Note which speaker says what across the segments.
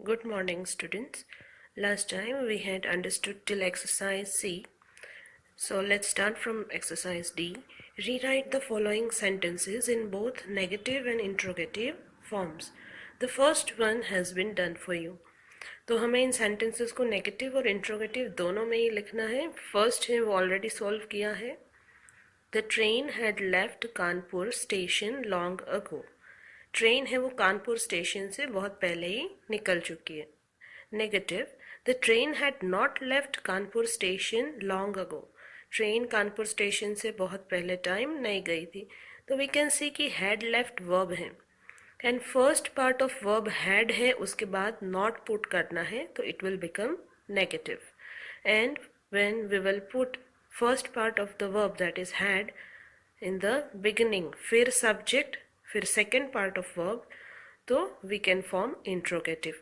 Speaker 1: Good morning, students. Last time we had understood till exercise C. So let's start from exercise D. Rewrite the following sentences in both negative and interrogative forms. The first one has been done for you. तो हमें इन sentences को negative और interrogative दोनों में ही लिखना है. First है वो already solve किया है. The train had left Kanpur station long ago. Train है वो कानपुर स्टेशन से बहुत पहले ही निकल चुकी है. Negative, the train had not left Kanpur station long ago. Train Kanpur station से बहुत पहले टाइम नहीं गई थी. तो वी कैन सी कि हैड लेफ्ट वर्ब है and first part of verb had है, उसके बाद नॉट पुट करना है तो it will become negative. And when we will put first part of the verb that is had in the beginning, फिर subject, फिर second part of verb, तो we can form interrogative.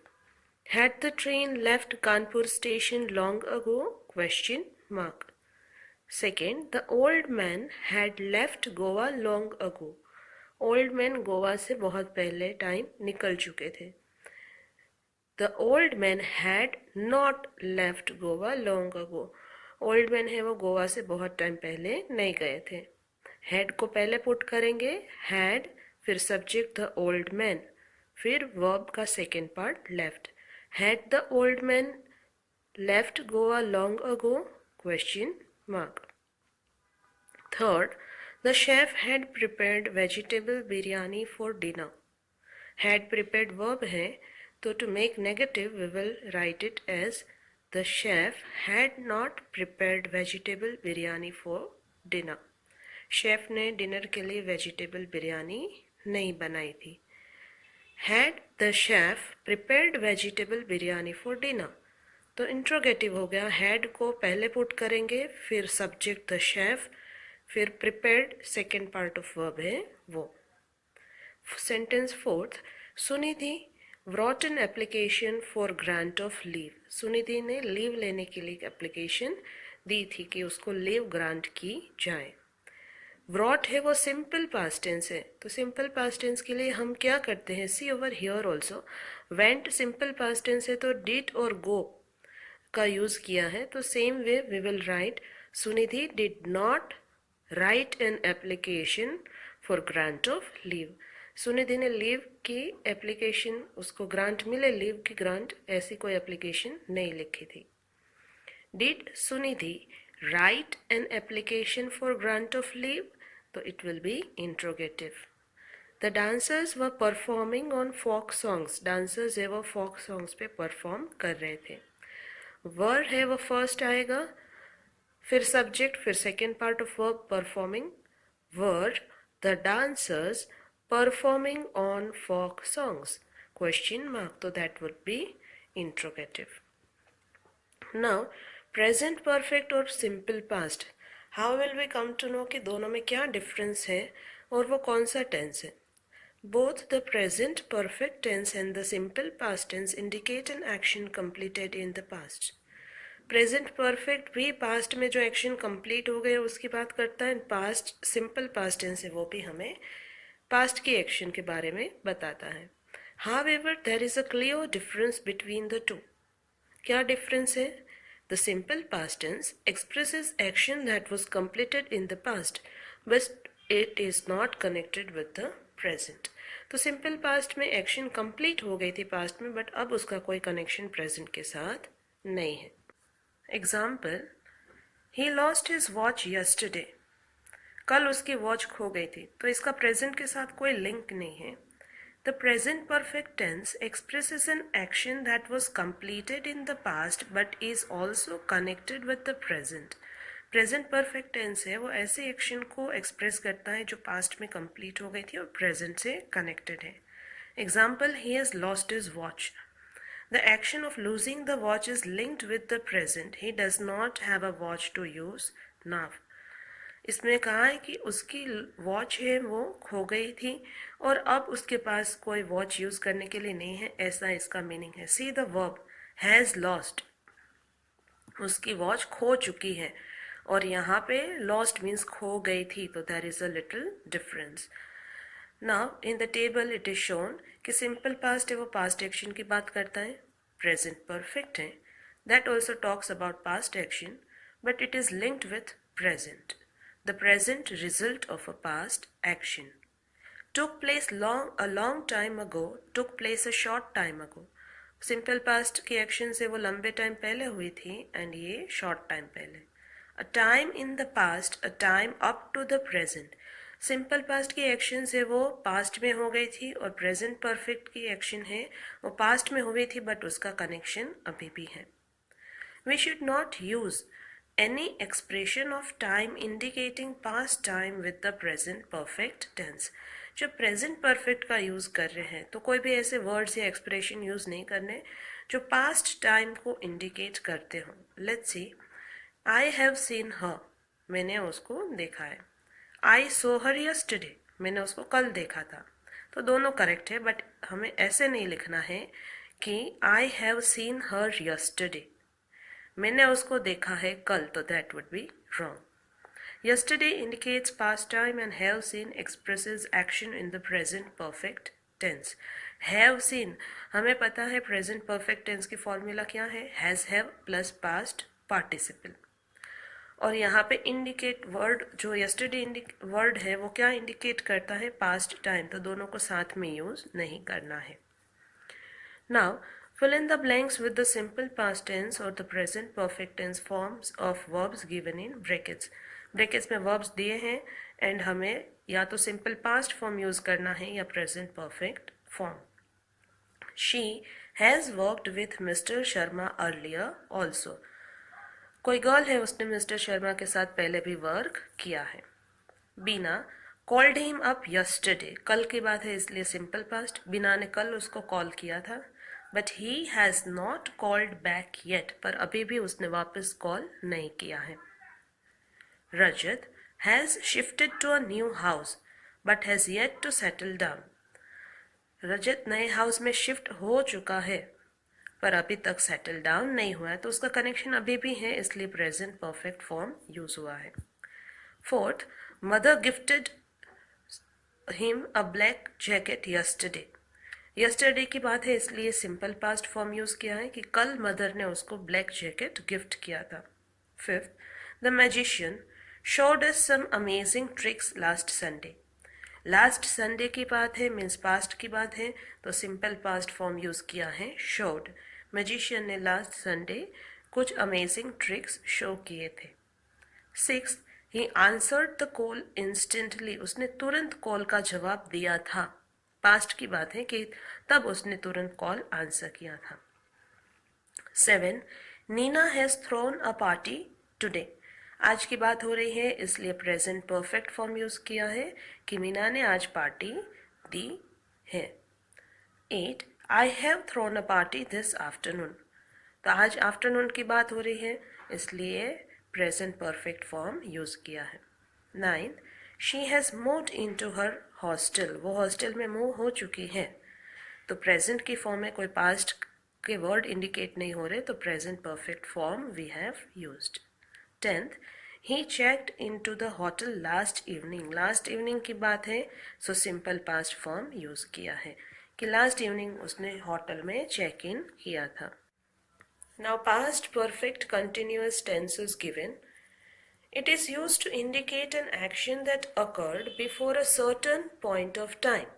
Speaker 1: Had the train left Kanpur station long ago? Question mark. Second, the old man had left Goa long ago. Old man Goa से बहुत पहले time निकल चुके थे. The old man had not left Goa long ago. Old man है वो गोवा से बहुत टाइम पहले नहीं गए थे. Had को पहले पुट करेंगे, had, फिर सब्जेक्ट द ओल्ड मैन, फिर वर्ब का second part left. Had the old man left Goa long ago? Question mark. Third, the chef had prepared vegetable biryani for dinner. Had prepared verb है, तो to make negative we will write it as the chef had not prepared vegetable biryani for dinner. Chef ने dinner के लिए vegetable biryani नहीं बनाई थी. Had the chef prepared vegetable biryani for dinner? तो interrogative हो गया. हैड को पहले पुट करेंगे, फिर सब्जेक्ट द शेफ, फिर prepared second part of verb है वो. Sentence fourth, Sunidhi wrote an application for grant of leave. Sunidhi ने लीव लेने के लिए एप्लीकेशन दी थी कि उसको लीव ग्रांट की जाए. व्रॉट है वो सिंपल पास्ट टेंस है, तो सिंपल पास्ट टेंस के लिए हम क्या करते हैं, see over here also. Went simple past tense है तो डिड और गो का यूज किया है, तो same way we will write Sunidhi did not write an application for grant of leave. Sunidhi ने लीव की एप्लीकेशन, उसको ग्रांट मिले लीव की ग्रांट, ऐसी कोई एप्लीकेशन नहीं लिखी थी. Did Sunidhi write an application for grant of leave? तो it will be interrogative. The dancers were performing on folk songs. Dancers है वो folk songs पे perform कर रहे थे. Were है वो first आएगा, फिर subject, फिर second part of verb performing. Were the dancers performing on folk songs? Question mark. तो that would be interrogative. Now present perfect और simple past, how will we come to know कि दोनों में क्या difference है और वो कौन सा टेंस है. Both the present perfect tense and the simple past tense indicate an action completed in the past. Present perfect भी पास्ट में जो एक्शन कंप्लीट हो गए उसकी बात करता है, पास्ट सिंपल पास्ट टेंस है वो भी हमें पास्ट की एक्शन के बारे में बताता है. However there is a clear difference between the two. क्या डिफरेंस है? The simple past tense expresses action that was completed in the past, but it is not connected with the present. तो simple past में action complete हो गई थी past में, but अब उसका कोई connection present के साथ नहीं है. Example, he lost his watch yesterday. कल उसकी वॉच खो गई थी, तो इसका present के साथ कोई लिंक नहीं है. The present perfect tense expresses an action that was completed in the past but is also connected with the present. Present perfect tense है वो ऐसे action को express करता है जो past में complete हो गई थी और present से connected है. Example, he has lost his watch. The action of losing the watch is linked with the present. He does not have a watch to use now. इसमें कहा है कि उसकी वॉच है वो खो गई थी और अब उसके पास कोई वॉच यूज करने के लिए नहीं है, ऐसा इसका मीनिंग है. See the verb has lost, उसकी वॉच खो चुकी है, और यहाँ पे लॉस्ट मीन्स खो गई थी, तो there is a little difference. Now in the table it is shown कि सिंपल पास्ट है वो पास्ट एक्शन की बात करता है, प्रेजेंट परफेक्ट है, that also talks about past action but it is linked with present. The present result of a past action. took place a long time ago, took place a short time ago. Simple past की action से वो लंबे time पहले हुई थी and ये short time पहले. A time in the past, a time up to the present. Simple past की एक्शन से वो पास्ट में हो गई थी और प्रेजेंट परफेक्ट की एक्शन है वो पास्ट में हुई थी बट उसका कनेक्शन अभी भी है. We should not use any expression of time indicating past time with the present perfect tense. जब प्रेजेंट परफेक्ट का यूज़ कर रहे हैं तो कोई भी ऐसे वर्ड्स या एक्सप्रेशन यूज़ नहीं करने जो पास्ट टाइम को इंडिकेट करते हों. Let's see, I have seen हर, मैंने उसको देखा है. आई सो हर यस्टरडे, मैंने उसको कल देखा था. तो दोनों करेक्ट है बट हमें ऐसे नहीं लिखना है कि I have seen her yesterday, मैंने उसको देखा है कल, तो that would be wrong. Yesterday indicates past time and have seen expresses action in the present perfect tense. Have seen, हमें पता है present perfect tense की फॉर्मूला क्या है, has have plus past participle. और यहाँ पे indicate वर्ड जो yesterday वर्ड है वो क्या इंडिकेट करता है, past time, तो दोनों को साथ में यूज नहीं करना है. Now fill in the blanks with the simple past tense or the present perfect tense forms of verbs given in brackets. Brackets में वर्ब्स दिए हैं एंड हमें या तो सिंपल पास्ट फॉर्म यूज करना है या present perfect form. She has worked with mister Sharma earlier also. कोई गर्ल है, उसने मिस्टर शर्मा के साथ पहले भी वर्क किया है. बीना कॉल्ड हिम अप यस्टरडे, कल की बात है इसलिए सिंपल पास्ट. बीना ने कल उसको कॉल किया था but he has not called back yet, पर अभी भी उसने वापस कॉल नहीं किया है. Rajat has shifted to a new house but has yet to settle down. रजत नए हाउस में शिफ्ट हो चुका है पर अभी तक सेटल डाउन नहीं हुआ है, तो उसका कनेक्शन अभी भी है इसलिए प्रेजेंट परफेक्ट फॉर्म यूज हुआ है. Fourth, mother gifted him a black jacket yesterday. Yesterday की बात है इसलिए सिंपल पास्ट फॉर्म यूज किया है कि कल मदर ने उसको ब्लैक जैकेट गिफ्ट किया था. Fifth, the magician showed us some amazing tricks last Sunday. Last Sunday की बात है मीन्स पास्ट की बात है तो सिंपल पास्ट फॉर्म यूज किया है showed. मैजिशियन ने लास्ट संडे कुछ अमेजिंग ट्रिक्स शो किए थे. Six, he answered the call instantly, उसने तुरंत कॉल का जवाब दिया था. पास्ट की बात है कि तब उसने तुरंत कॉल आंसर किया था. Seven, Neena has thrown a party today. आज की बात हो रही है इसलिए प्रेजेंट परफेक्ट फॉर्म यूज किया है कि मीना ने आज पार्टी दी है. 8, I have thrown a party this afternoon, तो आज आफ्टरनून की बात हो रही है इसलिए प्रेजेंट परफेक्ट फॉर्म यूज किया है. 9, she has moved into her hostel, वो हॉस्टल में मूव हो चुकी है, तो प्रेजेंट की फॉर्म में कोई पास्ट के वर्ड इंडिकेट नहीं हो रहे तो present perfect form we have used. 10th, he checked into the hotel last evening. Last evening की बात है so simple past form use किया है कि लास्ट इवनिंग उसने होटल में चेक इन किया था. Now past perfect continuous tense is given. It is used to indicate an action that occurred before a certain point of time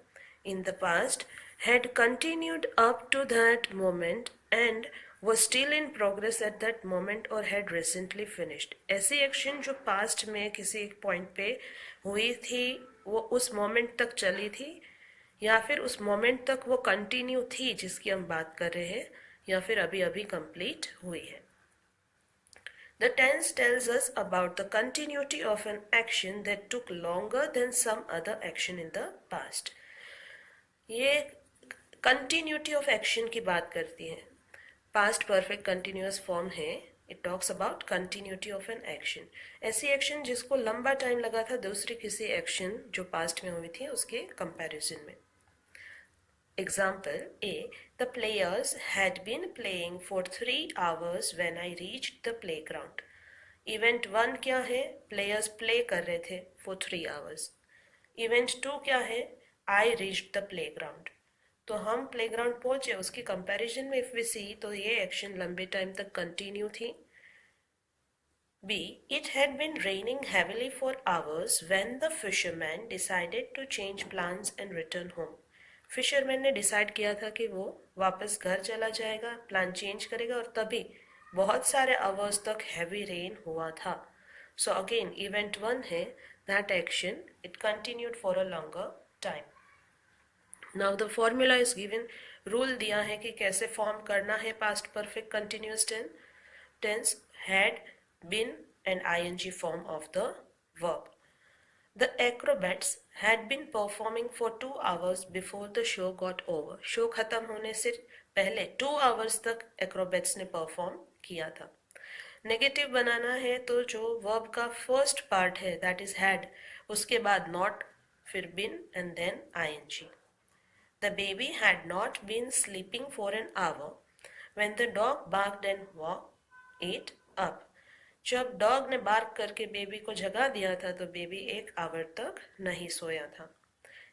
Speaker 1: in the past, had continued up to that moment and was still in progress at that moment or had recently finished. ऐसी action जो past में किसी एक point पे हुई थी वो उस मोमेंट तक चली थी या फिर उस मोमेंट तक वो कंटिन्यू थी जिसकी हम बात कर रहे हैं या फिर अभी अभी कंप्लीट हुई है. The tense tells us about the continuity of an action that took longer than some other action in the past. ये continuity of action की बात करती है. Past perfect continuous form है. It talks about continuity of an action. ऐसी action जिसको लंबा time लगा था दूसरी किसी एक्शन जो पास्ट में हुई थी उसके कंपैरिजन में. Example A. The players had been playing for 3 hours when I reached the playground. Event 1 क्या है? Players play कर रहे थे for 3 hours. Event 2 क्या है? I reached the playground. तो हम प्लेग्राउंड पहुंचे, उसकी कंपैरिजन में इफ वी सी तो ये एक्शन लंबे टाइम तक कंटिन्यू थी। B. It had been raining heavily for hours when the fisherman decided to change plans and return home. Fisherman ने डिसाइड किया था कि वो वापस घर चला जाएगा, प्लान चेंज करेगा, और तभी बहुत सारे आवर्स तक हैवी रेन हुआ था। सो अगेन इवेंट 1 है that action it continued for a longer time. Now the formula is given, rule दिया है कि कैसे फॉर्म करना है past perfect continuous tense, had, been and ing form of the verb. The acrobats had been performing for 2 hours before the show got over. Show खत्म होने से पहले 2 hours तक acrobats ने परफॉर्म किया था। नेगेटिव बनाना है तो जो वर्ब का फर्स्ट पार्ट है दैट इज हैड, उसके बाद नॉट, फिर been and then ing. The baby had not been sleeping for an hour when the dog barked and woke it up. जब डॉग ने बार्क करके बेबी को जगा दिया था तो बेबी 1 आवर तक नहीं सोया था।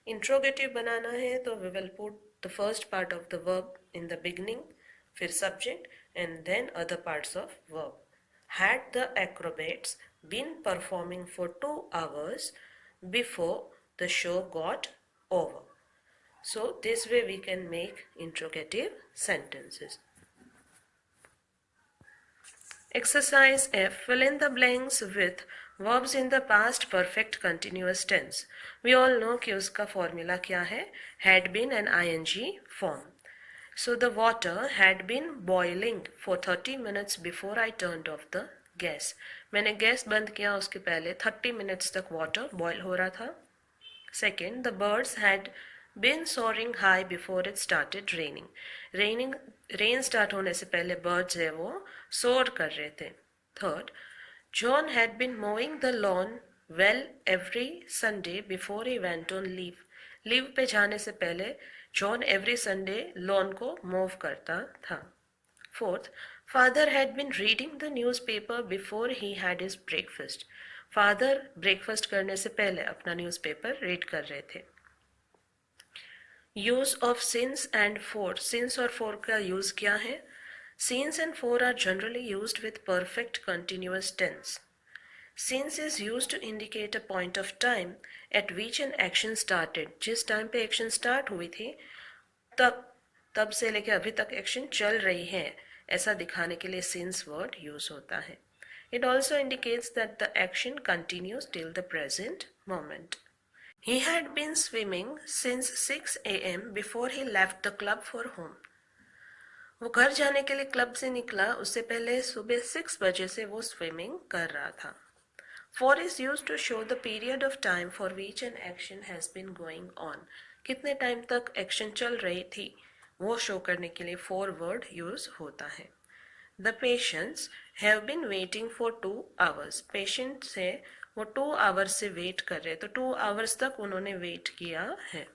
Speaker 1: इंट्रोगेटिव बनाना है तो we will put the first part of the verb in the beginning, फिर subject and then other parts of verb. Had the acrobats been performing for 2 hours before the show got over? So this way we can make interrogative sentences. Exercise F. Fill in the blanks with verbs in the past perfect continuous tense. We all know कि उसका formula क्या है, had been and ing form. So the water had been boiling for 30 minutes before I turned off the gas. मैंने gas बंद किया उसके पहले 30 minutes तक water boil हो रहा था। Second, the birds had been soaring high before it started raining. Rain start होने से पहले birds है वो soar कर रहे थे। Third, John had been mowing the lawn well every Sunday before he went on leave. Leave पे जाने से पहले John every Sunday lawn को move करता था। Fourth, father had been reading the newspaper before he had his breakfast. Father breakfast करने से पहले अपना न्यूज़पेपर रीड कर रहे थे। Use of since and for, since और फोर का यूज क्या है? Since and for are generally used with perfect continuous tense. Since is used to indicate a point of time at which an action started. जिस time पे action start हुई थी तब से लेकर अभी तक एक्शन चल रही है, ऐसा दिखाने के लिए सिंस वर्ड यूज होता है. It also indicates that the action continues till the present moment. He had been swimming since 6 a.m. before he left the club for home. वो घर जाने के लिए क्लब से निकला, उससे पहले सुबह 6 बजे से वो स्विमिंग कर रहा था. For is used to show the period of time for which an action has been going on. कितने टाइम तक एक्शन चल रही थी वो शो करने के लिए for वर्ड यूज होता है. The patients have been waiting for 2 hours. Patient से वो 2 hours से वेट कर रहे, तो 2 hours तक उन्होंने वेट किया है.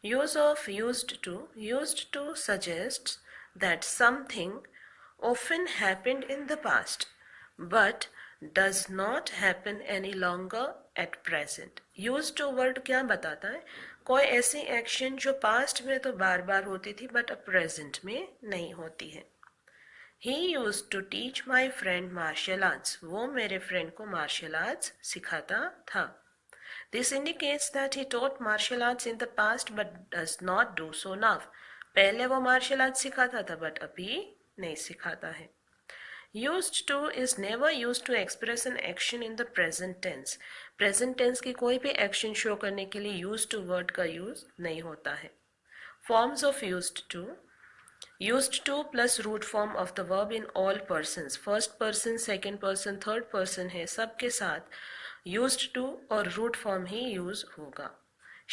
Speaker 1: Use of used to suggests that something often happened in the past but does not happen any longer at present. Used to word क्या बताता है? कोई ऐसी एक्शन जो पास्ट में तो बार बार होती थी बट अब प्रेजेंट में नहीं होती है. He used to teach my friend martial arts. वो मेरे फ्रेंड को मार्शल आर्ट्स सिखाता था. This indicates that he taught martial arts in the past but does not do so now. पहले वो मार्शल आर्ट्स सिखाता था बट अभी नहीं सिखाता है. Used to is never used to express an action in the present tense. Present tense की कोई भी एक्शन शो करने के लिए used to वर्ड का यूज नहीं होता है. Forms of used to plus root form of the verb in all persons. First person, second person, third person है, सबके साथ used to और root form ही use होगा.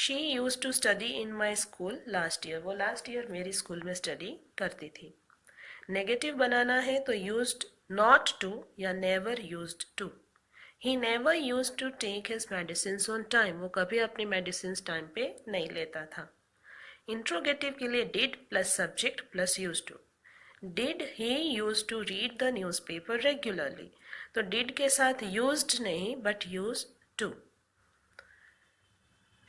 Speaker 1: She used to study in my school last year. वो last year मेरी school में study करती थी. नेगेटिव बनाना है तो used not to या never used to. He never used to take his medicines on time. वो कभी अपनी medicines टाइम पे नहीं लेता था. इंट्रोगेटिव के लिए did plus subject plus use to. Did he use to read the newspaper regularly, तो डिड के साथ यूज्ड नहीं but use to.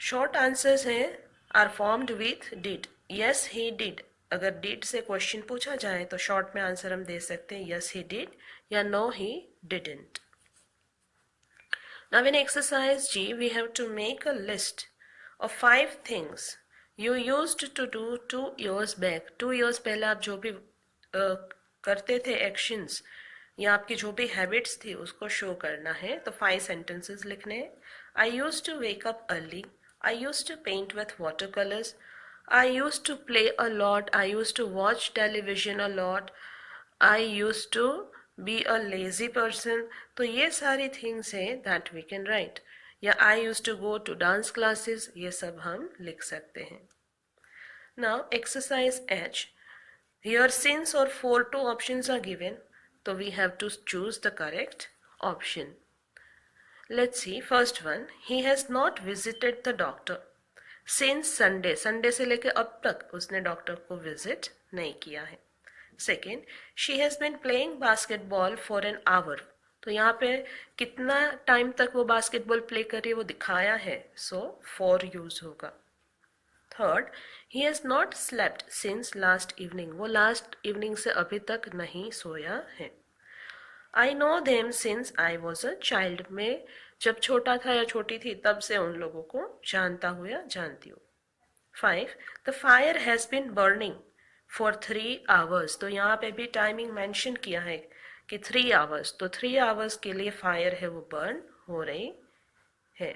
Speaker 1: Short answers हैं are formed with did. Yes he did, अगर डिड से क्वेश्चन पूछा जाए तो शॉर्ट में आंसर हम दे सकते हैं यस ही डिड या no he didn't. Now in exercise G, we have to make a list of 5 things you used to do 2 years back. 2 years पहले आप जो भी करते थे एक्शंस या आपकी जो भी हैबिट्स थी उसको शो करना है. तो 5 सेंटेंसेस लिखने हैं. I used to wake up early. I used to paint with watercolors. I used to play a lot. I used to watch television a lot. I used to be a lazy person. तो ये सारी things हैं that we can write. या I use to go to dance classes, ये सब हम लिख सकते हैं. Now exercise H. Here since और for two options are given, तो we have to choose the correct option. Let's see first one. He has not visited the doctor since Sunday. Sunday से लेकर अब तक उसने डॉक्टर को visit नहीं किया है. Second, she has been playing basketball for an hour. तो यहाँ पे कितना टाइम तक वो बास्केटबॉल प्ले कर रही है वो दिखाया है, सो फॉर यूज होगा. Third, he has not slept since last evening. वो लास्ट इवनिंग से अभी तक नहीं सोया है. I know them since I was a child. में जब छोटा था या छोटी थी तब से उन लोगों को जानता हूँ या जानती हूँ. 5, the fire has been burning for 3 hours. तो यहाँ पे भी टाइमिंग मेंशन किया है कि 3 hours. तो 3 hours के लिए फायर है वो बर्न हो रही है.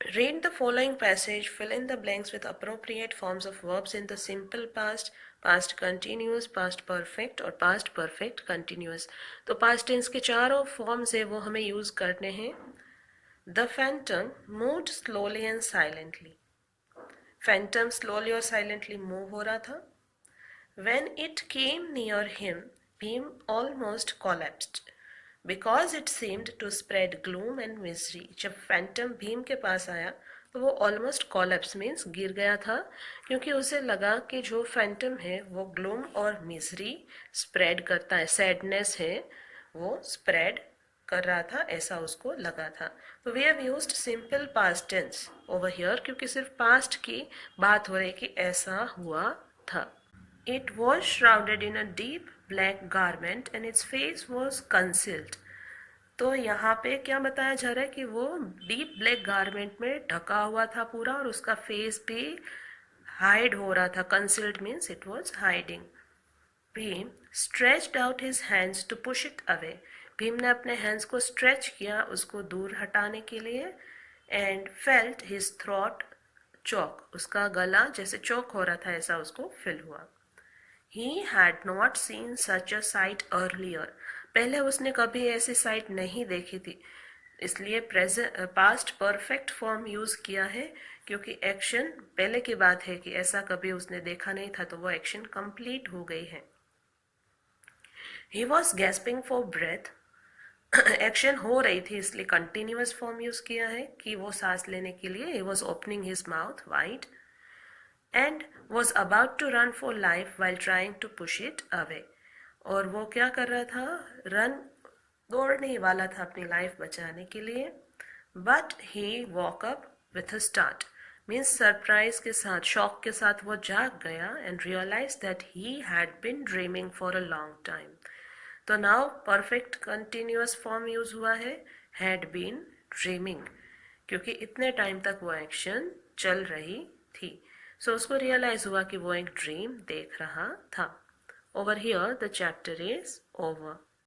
Speaker 1: Read the following passage. Fill in the blanks with appropriate forms of verbs in the simple past, past continuous, past perfect और past perfect continuous. तो past tense के चारों forms है वो हमें use करने हैं. The phantom moved slowly and silently. Phantom slowly और silently move हो रहा था. When it came near him, Bhim almost collapsed because it seemed to spread gloom and misery. जब फैंटम भीम के पास आया तो वो ऑलमोस्ट कॉलेप्स मीन्स गिर गया था, क्योंकि उसे लगा कि जो फैंटम है वो ग्लूम और मिजरी स्प्रेड करता है, सैडनेस है वो स्प्रेड कर रहा था, ऐसा उसको लगा था. तो we have used simple past tense over here क्योंकि सिर्फ पास्ट की बात हो रही कि ऐसा हुआ था. It was shrouded in a deep black garment and its face was concealed. तो यहाँ पे क्या बताया जा रहा है कि वो डीप ब्लैक गारमेंट में ढका हुआ था पूरा और उसका फेस भी हाइड हो रहा था. Concealed means it was hiding. Bhim stretched out his hands to push it away. Bhim ने अपने हैंड्स को स्ट्रेच किया उसको दूर हटाने के लिए. एंड फेल्ट हिज थ्रोट चोक. उसका गला जैसे चोक हो रहा था ऐसा उसको फील हुआ. He had not seen such a sight earlier. पहले उसने कभी ऐसी साइट नहीं देखी थी, इसलिए पास्ट परफेक्ट फॉर्म यूज किया है क्योंकि एक्शन पहले की बात है कि ऐसा कभी उसने देखा नहीं था, तो वो एक्शन कंप्लीट हो गई है. He was gasping for breath. Action हो रही थी इसलिए कंटिन्यूअस फॉर्म यूज किया है कि वो सांस लेने के लिए. He was opening his mouth wide and was about to run for life while trying to push it away. और वो क्या कर रहा था, रन दौड़ने वाला था अपनी लाइफ बचाने के लिए. But he woke up with a start means surprise के साथ, शॉक के साथ वो जाग गया and realise that he had been dreaming for a long time. तो now perfect continuous form use हुआ है हैड बीन ड्रीमिंग क्योंकि इतने टाइम तक वो एक्शन चल रही थी. सो उसको रियलाइज हुआ कि वो एक ड्रीम देख रहा था. Over here the chapter is over.